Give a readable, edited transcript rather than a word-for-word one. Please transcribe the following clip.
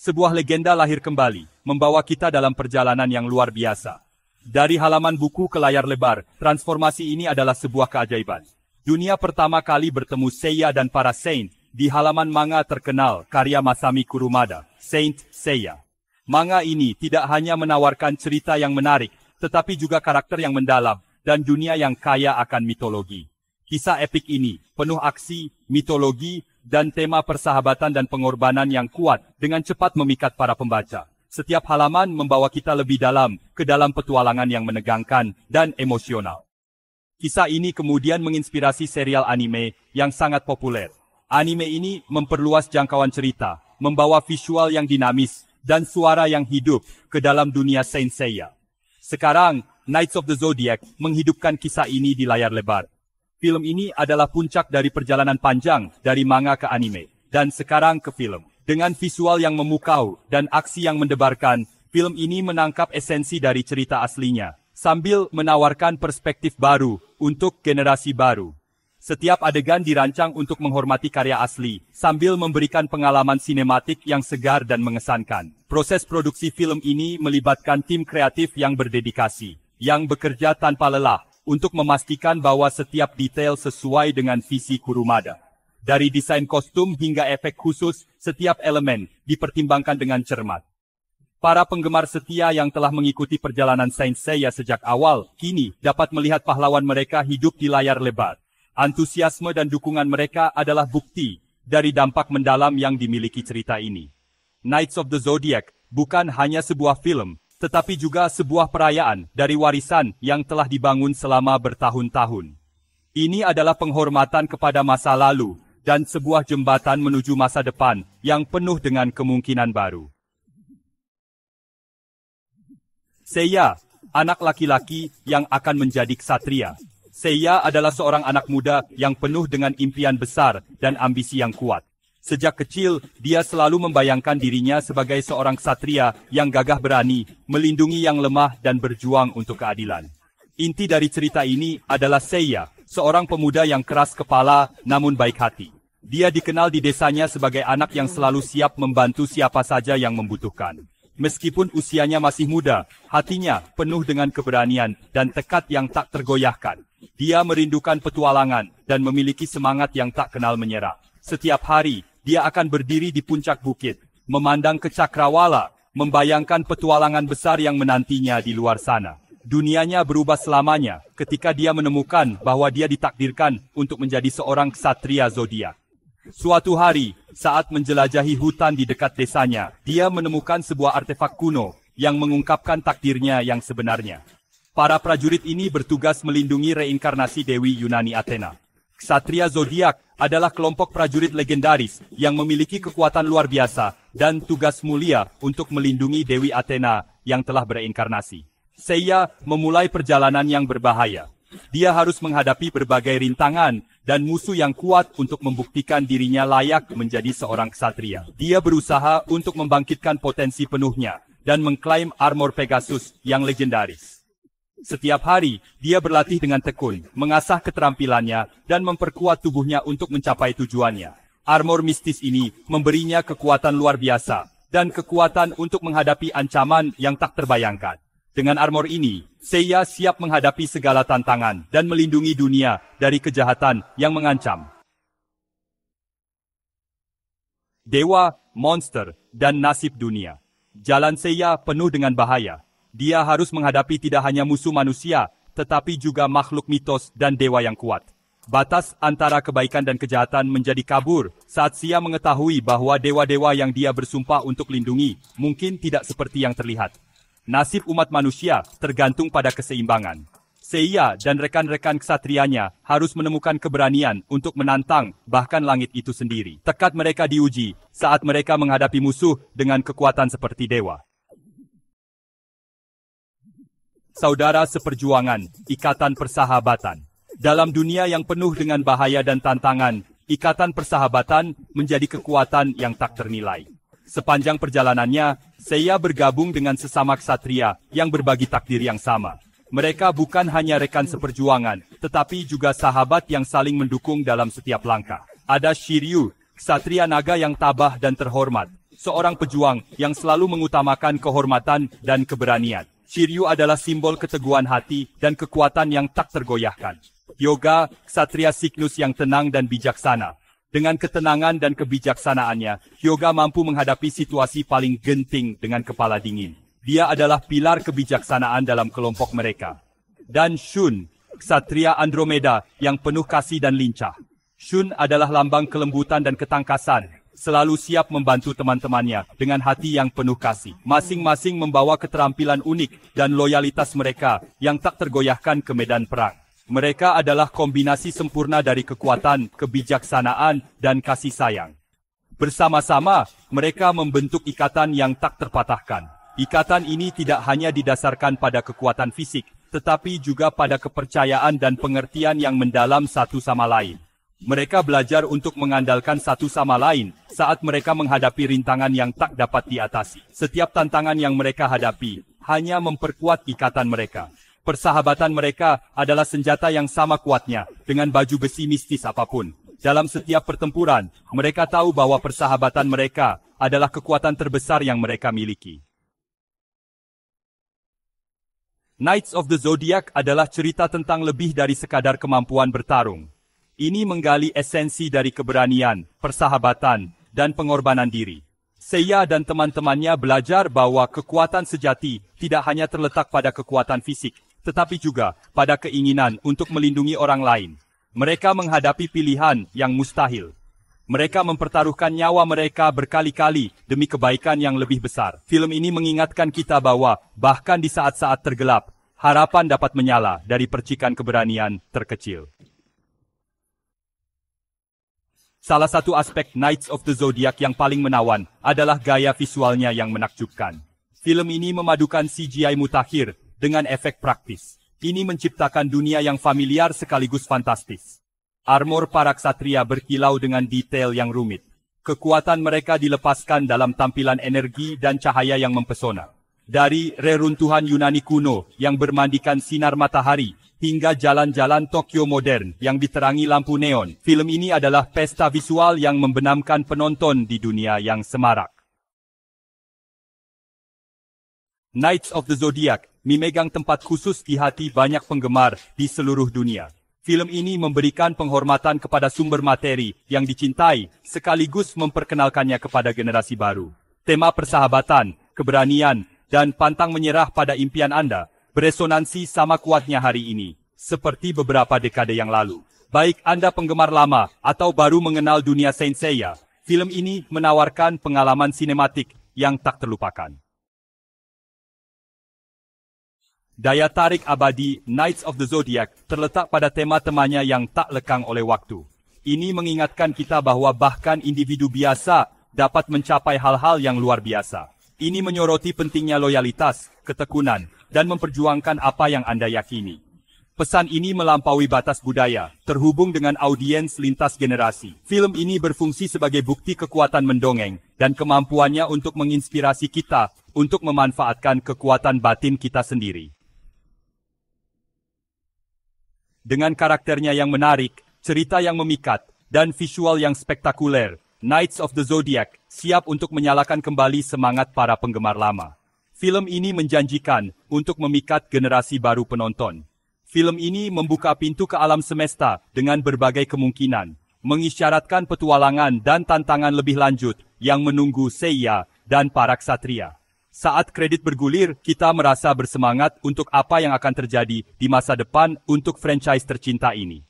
Sebuah legenda lahir kembali, membawa kita dalam perjalanan yang luar biasa. Dari halaman buku ke layar lebar, transformasi ini adalah sebuah keajaiban. Dunia pertama kali bertemu Seiya dan para Saint di halaman manga terkenal karya Masami Kurumada, Saint Seiya. Manga ini tidak hanya menawarkan cerita yang menarik, tetapi juga karakter yang mendalam dan dunia yang kaya akan mitologi. Kisah epik ini penuh aksi, mitologi, dan tema persahabatan dan pengorbanan yang kuat dengan cepat memikat para pembaca. Setiap halaman membawa kita lebih dalam ke dalam petualangan yang menegangkan dan emosional. Kisah ini kemudian menginspirasi serial anime yang sangat populer. Anime ini memperluas jangkauan cerita, membawa visual yang dinamis dan suara yang hidup ke dalam dunia Saint Seiya. Sekarang, Knights of the Zodiac menghidupkan kisah ini di layar lebar. Film ini adalah puncak dari perjalanan panjang dari manga ke anime, dan sekarang ke film. Dengan visual yang memukau dan aksi yang mendebarkan, film ini menangkap esensi dari cerita aslinya, sambil menawarkan perspektif baru untuk generasi baru. Setiap adegan dirancang untuk menghormati karya asli, sambil memberikan pengalaman sinematik yang segar dan mengesankan. Proses produksi film ini melibatkan tim kreatif yang berdedikasi, yang bekerja tanpa lelah, untuk memastikan bahwa setiap detail sesuai dengan visi Kurumada. Dari desain kostum hingga efek khusus, setiap elemen dipertimbangkan dengan cermat. Para penggemar setia yang telah mengikuti perjalanan Saint Seiya sejak awal, kini dapat melihat pahlawan mereka hidup di layar lebar. Antusiasme dan dukungan mereka adalah bukti dari dampak mendalam yang dimiliki cerita ini. Knights of the Zodiac bukan hanya sebuah film, tetapi juga sebuah perayaan dari warisan yang telah dibangun selama bertahun-tahun. Ini adalah penghormatan kepada masa lalu dan sebuah jembatan menuju masa depan yang penuh dengan kemungkinan baru. Seiya, anak laki-laki yang akan menjadi ksatria. Seiya adalah seorang anak muda yang penuh dengan impian besar dan ambisi yang kuat. Sejak kecil, dia selalu membayangkan dirinya sebagai seorang ksatria yang gagah berani, melindungi yang lemah dan berjuang untuk keadilan. Inti dari cerita ini adalah Seiya, seorang pemuda yang keras kepala namun baik hati. Dia dikenal di desanya sebagai anak yang selalu siap membantu siapa saja yang membutuhkan. Meskipun usianya masih muda, hatinya penuh dengan keberanian dan tekad yang tak tergoyahkan. Dia merindukan petualangan dan memiliki semangat yang tak kenal menyerah. Setiap hari, dia akan berdiri di puncak bukit, memandang ke cakrawala, membayangkan petualangan besar yang menantinya di luar sana. Dunianya berubah selamanya ketika dia menemukan bahwa dia ditakdirkan untuk menjadi seorang ksatria zodiak. Suatu hari, saat menjelajahi hutan di dekat desanya, dia menemukan sebuah artefak kuno yang mengungkapkan takdirnya yang sebenarnya. Para prajurit ini bertugas melindungi reinkarnasi Dewi Yunani Athena. Ksatria Zodiak adalah kelompok prajurit legendaris yang memiliki kekuatan luar biasa dan tugas mulia untuk melindungi Dewi Athena yang telah bereinkarnasi. Seiya memulai perjalanan yang berbahaya. Dia harus menghadapi berbagai rintangan dan musuh yang kuat untuk membuktikan dirinya layak menjadi seorang ksatria. Dia berusaha untuk membangkitkan potensi penuhnya dan mengklaim armor Pegasus yang legendaris. Setiap hari, dia berlatih dengan tekun, mengasah keterampilannya, dan memperkuat tubuhnya untuk mencapai tujuannya. Armor mistis ini memberinya kekuatan luar biasa, dan kekuatan untuk menghadapi ancaman yang tak terbayangkan. Dengan armor ini, Seiya siap menghadapi segala tantangan dan melindungi dunia dari kejahatan yang mengancam. Dewa, monster, dan nasib dunia. Jalan Seiya penuh dengan bahaya. Dia harus menghadapi tidak hanya musuh manusia, tetapi juga makhluk mitos dan dewa yang kuat. Batas antara kebaikan dan kejahatan menjadi kabur saat Seiya mengetahui bahwa dewa-dewa yang dia bersumpah untuk lindungi mungkin tidak seperti yang terlihat. Nasib umat manusia tergantung pada keseimbangan. Seiya dan rekan-rekan ksatrianya harus menemukan keberanian untuk menantang bahkan langit itu sendiri. Tekad mereka diuji saat mereka menghadapi musuh dengan kekuatan seperti dewa. Saudara seperjuangan, ikatan persahabatan. Dalam dunia yang penuh dengan bahaya dan tantangan, ikatan persahabatan menjadi kekuatan yang tak ternilai. Sepanjang perjalanannya, Seiya bergabung dengan sesama ksatria yang berbagi takdir yang sama. Mereka bukan hanya rekan seperjuangan, tetapi juga sahabat yang saling mendukung dalam setiap langkah. Ada Shiryu, ksatria naga yang tabah dan terhormat. seorang pejuang yang selalu mengutamakan kehormatan dan keberanian. Shiryu adalah simbol keteguhan hati dan kekuatan yang tak tergoyahkan. Hyuga, ksatria Cygnus yang tenang dan bijaksana. Dengan ketenangan dan kebijaksanaannya, Hyuga mampu menghadapi situasi paling genting dengan kepala dingin. Dia adalah pilar kebijaksanaan dalam kelompok mereka. Dan Shun, ksatria Andromeda yang penuh kasih dan lincah. Shun adalah lambang kelembutan dan ketangkasan, selalu siap membantu teman-temannya dengan hati yang penuh kasih. Masing-masing membawa keterampilan unik dan loyalitas mereka yang tak tergoyahkan ke medan perang. Mereka adalah kombinasi sempurna dari kekuatan, kebijaksanaan, dan kasih sayang. Bersama-sama, mereka membentuk ikatan yang tak terpatahkan. Ikatan ini tidak hanya didasarkan pada kekuatan fisik, tetapi juga pada kepercayaan dan pengertian yang mendalam satu sama lain. Mereka belajar untuk mengandalkan satu sama lain saat mereka menghadapi rintangan yang tak dapat diatasi. Setiap tantangan yang mereka hadapi hanya memperkuat ikatan mereka. Persahabatan mereka adalah senjata yang sama kuatnya dengan baju besi mistis apapun. Dalam setiap pertempuran, mereka tahu bahwa persahabatan mereka adalah kekuatan terbesar yang mereka miliki. Knights of the Zodiac adalah cerita tentang lebih dari sekadar kemampuan bertarung. Ini menggali esensi dari keberanian, persahabatan, dan pengorbanan diri. Seiya dan teman-temannya belajar bahwa kekuatan sejati tidak hanya terletak pada kekuatan fisik, tetapi juga pada keinginan untuk melindungi orang lain. Mereka menghadapi pilihan yang mustahil. Mereka mempertaruhkan nyawa mereka berkali-kali demi kebaikan yang lebih besar. Film ini mengingatkan kita bahwa bahkan di saat-saat tergelap, harapan dapat menyala dari percikan keberanian terkecil. Salah satu aspek Knights of the Zodiac yang paling menawan adalah gaya visualnya yang menakjubkan. Film ini memadukan CGI mutakhir dengan efek praktis. Ini menciptakan dunia yang familiar sekaligus fantastis. Armor para ksatria berkilau dengan detail yang rumit. Kekuatan mereka dilepaskan dalam tampilan energi dan cahaya yang mempesona. Dari reruntuhan Yunani kuno yang bermandikan sinar matahari, hingga jalan-jalan Tokyo modern yang diterangi lampu neon, film ini adalah pesta visual yang membenamkan penonton di dunia yang semarak. Knights of the Zodiac memegang tempat khusus di hati banyak penggemar di seluruh dunia. Film ini memberikan penghormatan kepada sumber materi yang dicintai, sekaligus memperkenalkannya kepada generasi baru. Tema persahabatan, keberanian, dan pantang menyerah pada impian Anda beresonansi sama kuatnya hari ini, seperti beberapa dekade yang lalu. Baik Anda penggemar lama atau baru mengenal dunia Saint Seiya, film ini menawarkan pengalaman sinematik yang tak terlupakan. Daya tarik abadi Knights of the Zodiac terletak pada tema-temanya yang tak lekang oleh waktu. Ini mengingatkan kita bahwa bahkan individu biasa dapat mencapai hal-hal yang luar biasa. Ini menyoroti pentingnya loyalitas, ketekunan, dan memperjuangkan apa yang Anda yakini. Pesan ini melampaui batas budaya, terhubung dengan audiens lintas generasi. Film ini berfungsi sebagai bukti kekuatan mendongeng dan kemampuannya untuk menginspirasi kita untuk memanfaatkan kekuatan batin kita sendiri. Dengan karakternya yang menarik, cerita yang memikat, dan visual yang spektakuler, Knights of the Zodiac siap untuk menyalakan kembali semangat para penggemar lama. Film ini menjanjikan untuk memikat generasi baru penonton. Film ini membuka pintu ke alam semesta dengan berbagai kemungkinan, mengisyaratkan petualangan dan tantangan lebih lanjut yang menunggu Seiya dan para ksatria. Saat kredit bergulir, kita merasa bersemangat untuk apa yang akan terjadi di masa depan untuk franchise tercinta ini.